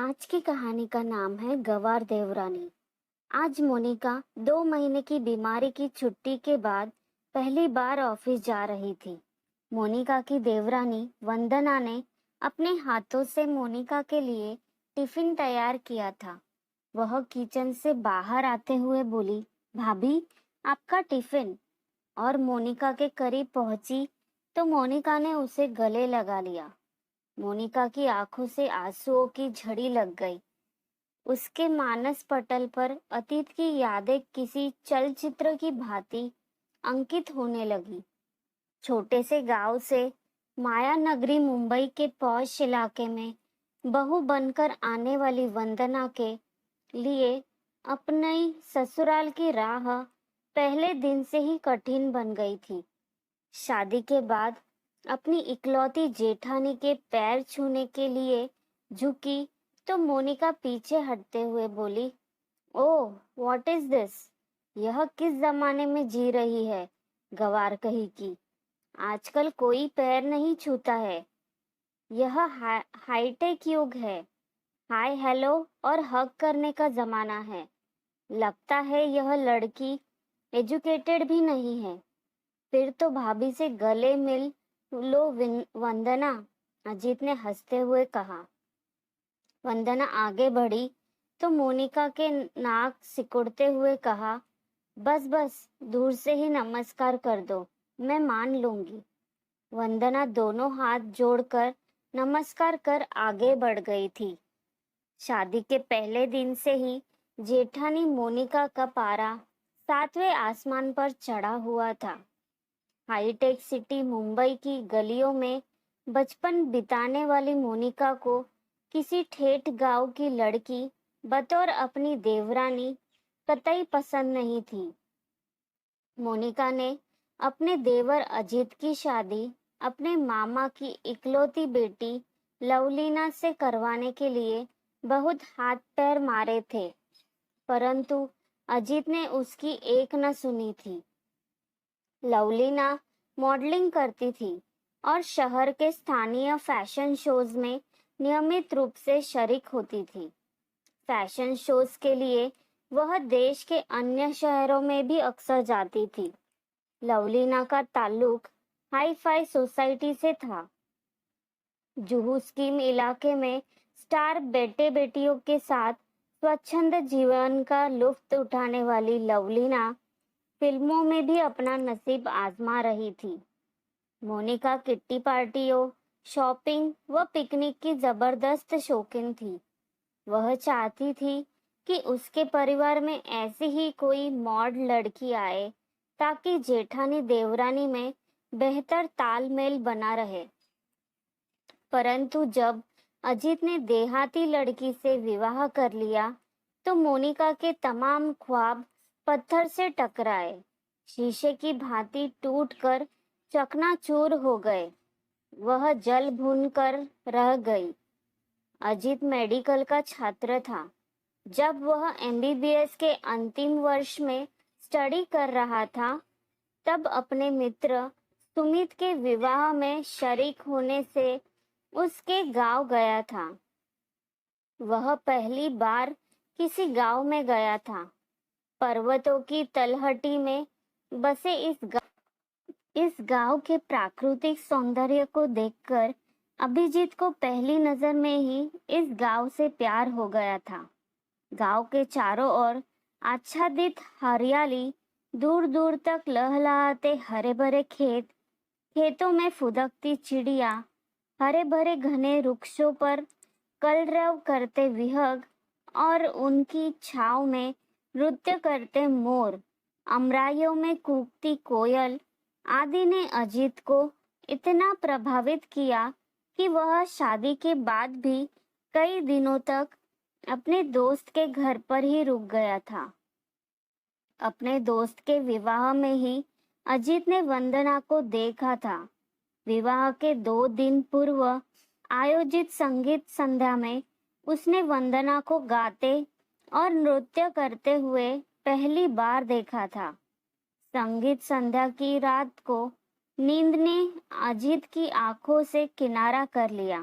आज की कहानी का नाम है गवार देवरानी। आज मोनिका 2 महीने की बीमारी की छुट्टी के बाद पहली बार ऑफिस जा रही थी। मोनिका की देवरानी वंदना ने अपने हाथों से मोनिका के लिए टिफिन तैयार किया था। वह किचन से बाहर आते हुए बोली, भाभी, आपका टिफिन। और मोनिका के करीब पहुंची तो मोनिका ने उसे गले लगा लिया। मोनिका की आंखों से आंसुओं की झड़ी लग गई। उसके मानस पटल पर अतीत की यादें किसी चलचित्र की भांति अंकित होने लगी। छोटे से गांव से माया नगरी मुंबई के पॉश इलाके में बहू बनकर आने वाली वंदना के लिए अपनी ससुराल की राह पहले दिन से ही कठिन बन गई थी। शादी के बाद अपनी इकलौती जेठानी के पैर छूने के लिए झुकी तो मोनिका पीछे हटते हुए बोली, ओह, व्हाट इज दिस? यह किस जमाने में जी रही है? गवार कही कि आजकल कोई पैर नहीं छूता है। यह हाईटेक युग है। हाय हेलो और हग करने का जमाना है। लगता है यह लड़की एजुकेटेड भी नहीं है। फिर तो भाभी से गले मिल लो वंदना, अजीत ने हंसते हुए कहा। वंदना आगे बढ़ी तो मोनिका के नाक सिकुड़ते हुए कहा, बस बस, दूर से ही नमस्कार कर दो, मैं मान लूंगी। वंदना दोनों हाथ जोड़कर नमस्कार कर आगे बढ़ गई थी। शादी के पहले दिन से ही जेठानी मोनिका का पारा 7वें आसमान पर चढ़ा हुआ था। हाईटेक सिटी मुंबई की गलियों में बचपन बिताने वाली मोनिका को किसी ठेठ गांव की लड़की बतौर अपनी देवरानी कतई पसंद नहीं थी। मोनिका ने अपने देवर अजीत की शादी अपने मामा की इकलौती बेटी लवलीना से करवाने के लिए बहुत हाथ पैर मारे थे, परंतु अजीत ने उसकी एक न सुनी थी। लवलीना मॉडलिंग करती थी और शहर के स्थानीय फैशन शोज में नियमित रूप से शरीक होती थी। फैशन शोज के लिए वह देश के अन्य शहरों में भी अक्सर जाती थी। लवलीना का ताल्लुक हाई फाई सोसाइटी से था। जुहू स्कीम इलाके में स्टार बेटे बेटियों के साथ स्वच्छंद जीवन का लुत्फ उठाने वाली लवलीना फिल्मों में भी अपना नसीब आजमा रही थी। मोनिका किट्टी पार्टियों, शॉपिंग व पिकनिक की जबरदस्त शौकीन थी। वह चाहती थी कि उसके परिवार में ऐसी ही कोई मॉड लड़की आए ताकि जेठानी देवरानी में बेहतर तालमेल बना रहे। परंतु जब अजीत ने देहाती लड़की से विवाह कर लिया तो मोनिका के तमाम ख्वाब पत्थर से टकराए, शीशे की भांति टूटकर चकनाचूर हो गए। वह जल भून कर रह गई। अजीत मेडिकल का छात्र था। जब वह एमबीबीएस के अंतिम वर्ष में स्टडी कर रहा था, तब अपने मित्र सुमित के विवाह में शरीक होने से उसके गांव गया था। वह पहली बार किसी गांव में गया था। पर्वतों की तलहटी में बसे इस गांव के प्राकृतिक सौंदर्य को देखकर अभिजीत को पहली नजर में ही इस गांव से प्यार हो गया था। गांव के चारों ओर आच्छादित हरियाली, दूर दूर तक लहलहाते हरे भरे खेत, खेतों में फुदकती चिड़िया, हरे भरे घने वृक्षों पर कलरव करते विहंग और उनकी छांव में नृत्य करते मोर, अमराइयों में कूकती कोयल आदि ने अजीत को इतना प्रभावित किया कि वह शादी के बाद भी कई दिनों तक अपने दोस्त के घर पर ही रुक गया था। अपने दोस्त के विवाह में ही अजीत ने वंदना को देखा था। विवाह के 2 दिन पूर्व आयोजित संगीत संध्या में उसने वंदना को गाते और नृत्य करते हुए पहली बार देखा था। संगीत संध्या की रात को नींद ने अजीत की आंखों से किनारा कर लिया।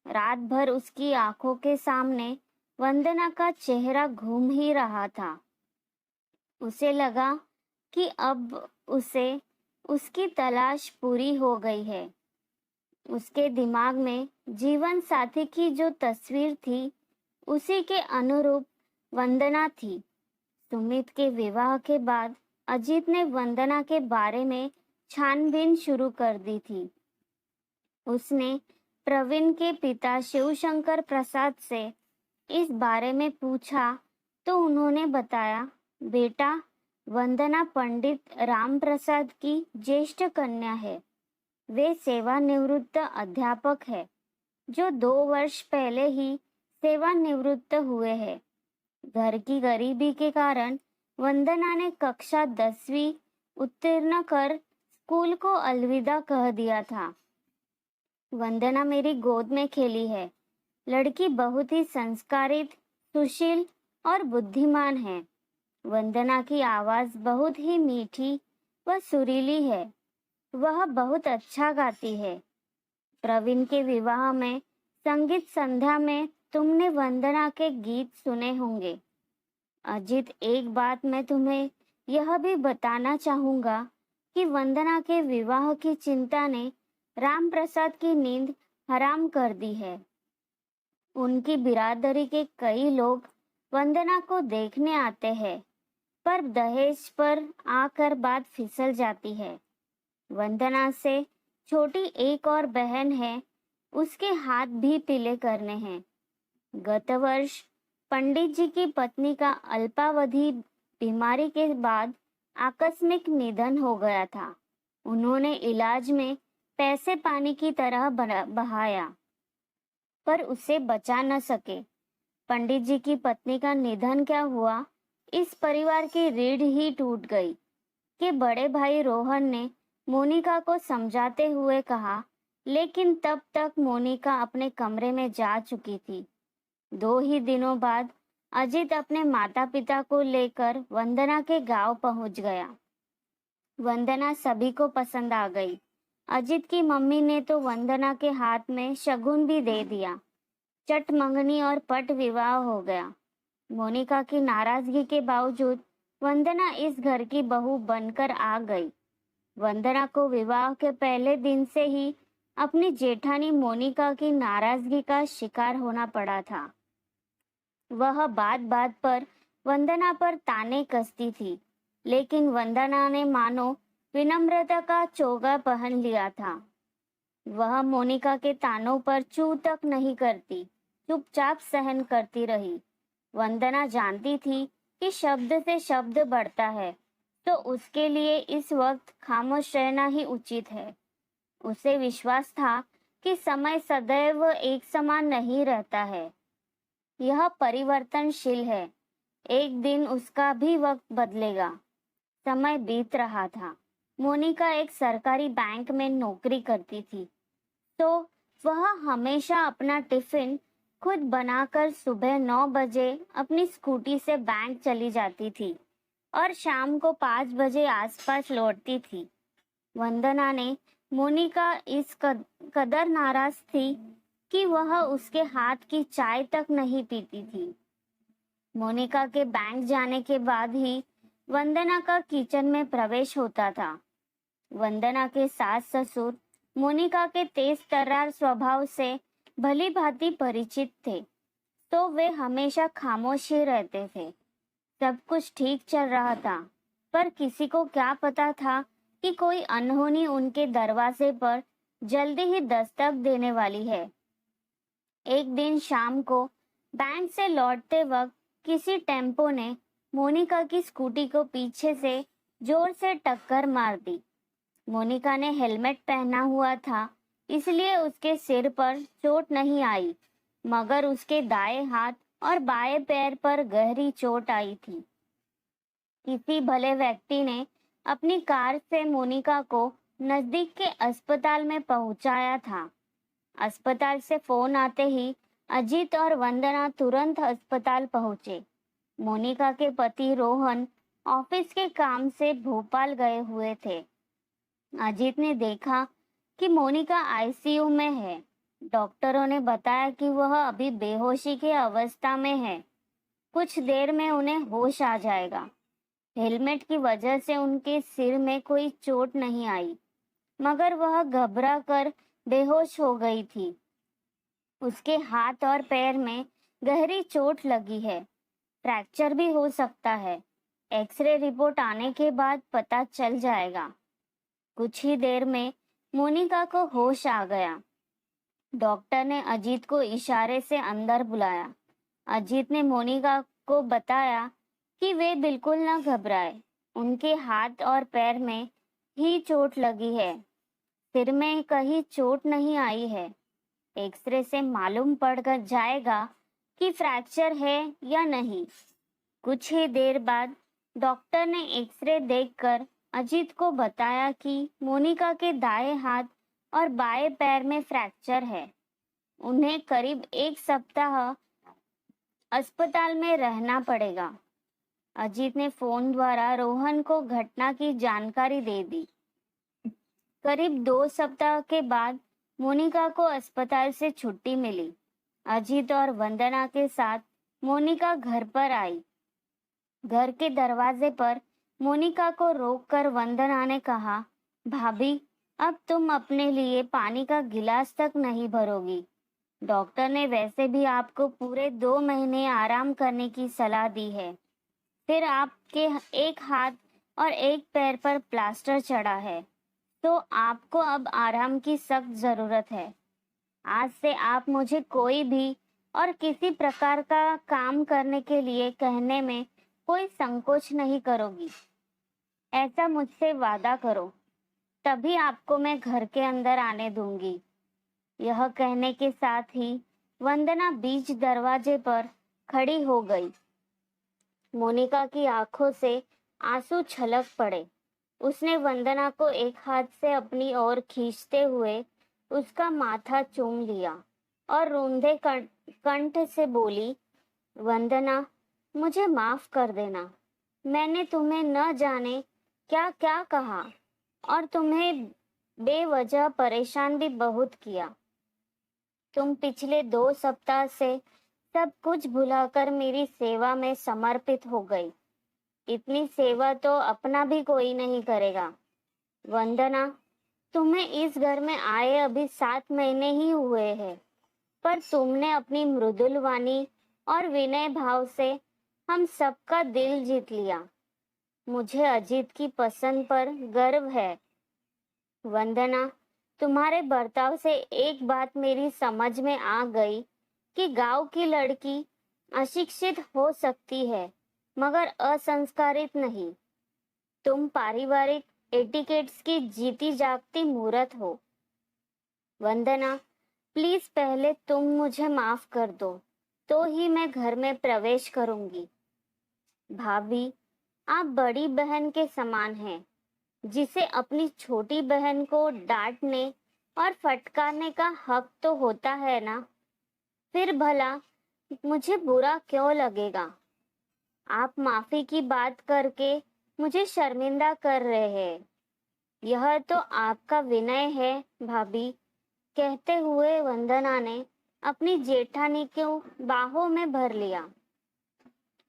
रात भर उसकी आंखों के सामने वंदना का चेहरा घूम ही रहा था। उसे लगा कि अब उसे उसकी तलाश पूरी हो गई है। उसके दिमाग में जीवन साथी की जो तस्वीर थी, उसी के अनुरूप वंदना थी। सुमित के विवाह के बाद अजीत ने वंदना के बारे में छानबीन शुरू कर दी थी। उसने प्रवीण के पिता शिवशंकर प्रसाद से इस बारे में पूछा तो उन्होंने बताया, बेटा, वंदना पंडित राम प्रसाद की ज्येष्ठ कन्या है। वे सेवानिवृत्त अध्यापक है जो 2 वर्ष पहले ही सेवानिवृत्त हुए हैं। घर की गरीबी के कारण वंदना ने कक्षा 10वीं उत्तीर्ण कर स्कूल को अलविदा कह दिया था। वंदना मेरी गोद में खेली है। लड़की बहुत ही संस्कारित, सुशील और बुद्धिमान है। वंदना की आवाज बहुत ही मीठी व सुरीली है। वह बहुत अच्छा गाती है। प्रवीण के विवाह में संगीत संध्या में तुमने वंदना के गीत सुने होंगे। अजीत, एक बात मैं तुम्हें यह भी बताना चाहूंगा कि वंदना के विवाह की चिंता ने राम प्रसाद की नींद हराम कर दी है। उनकी बिरादरी के कई लोग वंदना को देखने आते हैं, पर दहेज पर आकर बात फिसल जाती है। वंदना से छोटी एक और बहन है, उसके हाथ भी पीले करने हैं। गत वर्ष पंडित जी की पत्नी का अल्पावधि बीमारी के बाद आकस्मिक निधन हो गया था। उन्होंने इलाज में पैसे पानी की तरह बहाया, पर उसे बचा न सके। पंडित जी की पत्नी का निधन क्या हुआ, इस परिवार की रीढ़ ही टूट गई कि बड़े भाई रोहन ने मोनिका को समझाते हुए कहा, लेकिन तब तक मोनिका अपने कमरे में जा चुकी थी। 2 ही दिनों बाद अजीत अपने माता पिता को लेकर वंदना के गांव पहुंच गया। वंदना सभी को पसंद आ गई। अजीत की मम्मी ने तो वंदना के हाथ में शगुन भी दे दिया। चट मंगनी और पट विवाह हो गया। मोनिका की नाराजगी के बावजूद वंदना इस घर की बहू बनकर आ गई। वंदना को विवाह के पहले दिन से ही अपनी जेठानी मोनिका की नाराजगी का शिकार होना पड़ा था। वह बात बात पर वंदना पर ताने कसती थी, लेकिन वंदना ने मानो विनम्रता का चोगा पहन लिया था। वह मोनिका के तानों पर चू तक नहीं करती, चुपचाप सहन करती रही। वंदना जानती थी कि शब्द से शब्द बढ़ता है, तो उसके लिए इस वक्त खामोश रहना ही उचित है। उसे विश्वास था कि समय सदैव एक समान नहीं रहता है, यह परिवर्तनशील है। एक दिन उसका भी वक्त बदलेगा। समय बीत रहा था। मोनिका एक सरकारी बैंक में नौकरी करती थी, तो वह हमेशा अपना टिफिन खुद बनाकर सुबह 9 बजे अपनी स्कूटी से बैंक चली जाती थी और शाम को 5 बजे आसपास लौटती थी। वंदना ने मोनिका इस कदर नाराज थी कि वह उसके हाथ की चाय तक नहीं पीती थी। मोनिका के बैंक जाने के बाद ही वंदना का किचन में प्रवेश होता था। वंदना के सास ससुर मोनिका के तेज तर्रार स्वभाव से भली भांति परिचित थे, तो वे हमेशा खामोश ही रहते थे। सब कुछ ठीक चल रहा था, पर किसी को क्या पता था कि कोई अनहोनी उनके दरवाजे पर जल्दी ही दस्तक देने वाली है। एक दिन शाम को बैंक से लौटते वक्त किसी टेम्पो ने मोनिका की स्कूटी को पीछे से जोर से टक्कर मार दी। मोनिका ने हेलमेट पहना हुआ था, इसलिए उसके सिर पर चोट नहीं आई, मगर उसके दाएं हाथ और बाएं पैर पर गहरी चोट आई थी। किसी भले व्यक्ति ने अपनी कार से मोनिका को नजदीक के अस्पताल में पहुंचाया था। अस्पताल से फोन आते ही अजीत और वंदना तुरंत अस्पताल पहुंचे। मोनिका के पति रोहन ऑफिस के काम से भोपाल गए हुए थे। अजीत ने देखा कि मोनिका आईसीयू में है। डॉक्टरों ने बताया कि वह अभी बेहोशी की अवस्था में है। कुछ देर में उन्हें होश आ जाएगा। हेलमेट की वजह से उनके सिर में कोई चोट नहीं आई, मगर वह घबरा कर बेहोश हो गई थी। उसके हाथ और पैर में गहरी चोट लगी है। फ्रैक्चर भी हो सकता है। एक्सरे रिपोर्ट आने के बाद पता चल जाएगा। कुछ ही देर में मोनिका को होश आ गया। डॉक्टर ने अजीत को इशारे से अंदर बुलाया। अजीत ने मोनिका को बताया कि वे बिल्कुल न घबराए। उनके हाथ और पैर में ही चोट लगी है, सिर में कहीं चोट नहीं आई है। एक्सरे से मालूम पड़ जाएगा कि फ्रैक्चर है या नहीं। कुछ ही देर बाद डॉक्टर ने एक्सरे देखकर अजीत को बताया कि मोनिका के दाएं हाथ और बाएं पैर में फ्रैक्चर है। उन्हें करीब 1 सप्ताह अस्पताल में रहना पड़ेगा। अजीत ने फोन द्वारा रोहन को घटना की जानकारी दे दी। करीब 2 सप्ताह के बाद मोनिका को अस्पताल से छुट्टी मिली। अजीत और वंदना के साथ मोनिका घर पर आई। घर के दरवाजे पर मोनिका को रोककर वंदना ने कहा, भाभी, अब तुम अपने लिए पानी का गिलास तक नहीं भरोगी। डॉक्टर ने वैसे भी आपको पूरे 2 महीने आराम करने की सलाह दी है। फिर आपके एक हाथ और एक पैर पर प्लास्टर चढ़ा है, तो आपको अब आराम की सख्त जरूरत है। आज से आप मुझे कोई भी और किसी प्रकार का काम करने के लिए कहने में कोई संकोच नहीं करोगी। ऐसा मुझसे वादा करो, तभी आपको मैं घर के अंदर आने दूंगी। यह कहने के साथ ही वंदना बीच दरवाजे पर खड़ी हो गई। मोनिका की आंखों से आंसू छलक पड़े। उसने वंदना को एक हाथ से अपनी ओर खींचते हुए उसका माथा चूम लिया और रूंधे कंठ से बोली, वंदना, मुझे माफ कर देना। मैंने तुम्हें न जाने क्या क्या कहा और तुम्हें बेवजह परेशान भी बहुत किया। तुम पिछले 2 सप्ताह से सब कुछ भुलाकर मेरी सेवा में समर्पित हो गई। इतनी सेवा तो अपना भी कोई नहीं करेगा। वंदना, तुम्हें इस घर में आए अभी 7 महीने ही हुए हैं, पर तुमने अपनी मृदुल वाणी और विनय भाव से हम सबका दिल जीत लिया। मुझे अजीत की पसंद पर गर्व है। वंदना, तुम्हारे बर्ताव से एक बात मेरी समझ में आ गई कि गांव की लड़की अशिक्षित हो सकती है, मगर असंस्कारित नहीं। तुम पारिवारिक एटिकेट्स की जीती जागती मूरत हो। वंदना, प्लीज पहले तुम मुझे माफ कर दो, तो ही मैं घर में प्रवेश करूंगी। भाभी, आप बड़ी बहन के समान हैं, जिसे अपनी छोटी बहन को डांटने और फटकारने का हक तो होता है ना। फिर भला मुझे बुरा क्यों लगेगा? आप माफी की बात करके मुझे शर्मिंदा कर रहे हैं। यह तो आपका विनय है भाभी। कहते हुए वंदना ने अपनी जेठानी को बाहों में भर लिया।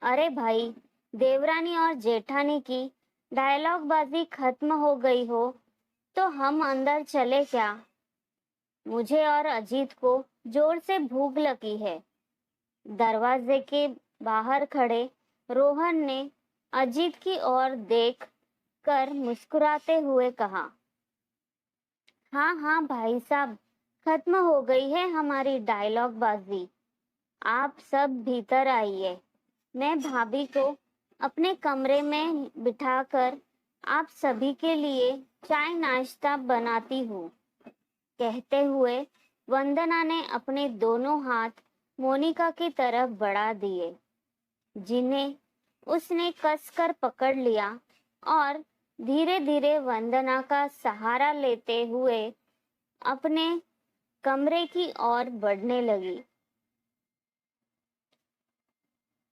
अरे भाई, देवरानी और जेठानी की डायलॉग बाजी खत्म हो गई हो तो हम अंदर चले क्या? मुझे और अजीत को जोर से भूख लगी है। दरवाजे के बाहर खड़े रोहन ने अजीत की ओर देख कर मुस्कुराते हुए कहा, हाँ हाँ भाई साहब, खत्म हो गई है हमारी डायलॉग बाजी। आप सब भीतर आइए। मैं भाभी को अपने कमरे में बिठाकर आप सभी के लिए चाय नाश्ता बनाती हूँ। कहते हुए वंदना ने अपने दोनों हाथ मोनिका की तरफ बढ़ा दिए, जिन्हें उसने कसकर पकड़ लिया और धीरे धीरे वंदना का सहारा लेते हुए अपने कमरे की ओर बढ़ने लगी।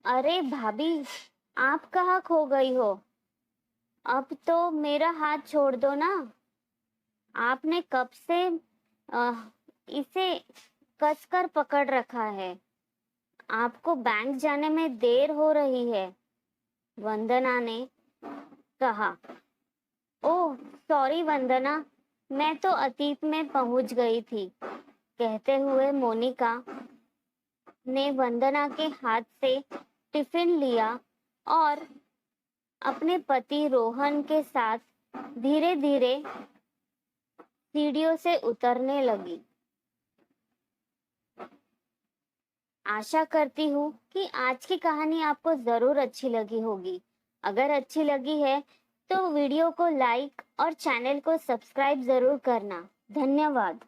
अरे भाभी, आप कहाँ खो गई हो? अब तो मेरा हाथ छोड़ दो ना। आपने कब से इसे कसकर पकड़ रखा है। आपको बैंक जाने में देर हो रही है, वंदना ने कहा। ओह सॉरी वंदना, मैं तो अतीत में पहुंच गई थी, कहते हुए मोनिका ने वंदना के हाथ से टिफिन लिया और अपने पति रोहन के साथ धीरे धीरे सीढ़ियों से उतरने लगी। आशा करती हूँ कि आज की कहानी आपको जरूर अच्छी लगी होगी। अगर अच्छी लगी है तो वीडियो को लाइक और चैनल को सब्सक्राइब जरूर करना। धन्यवाद।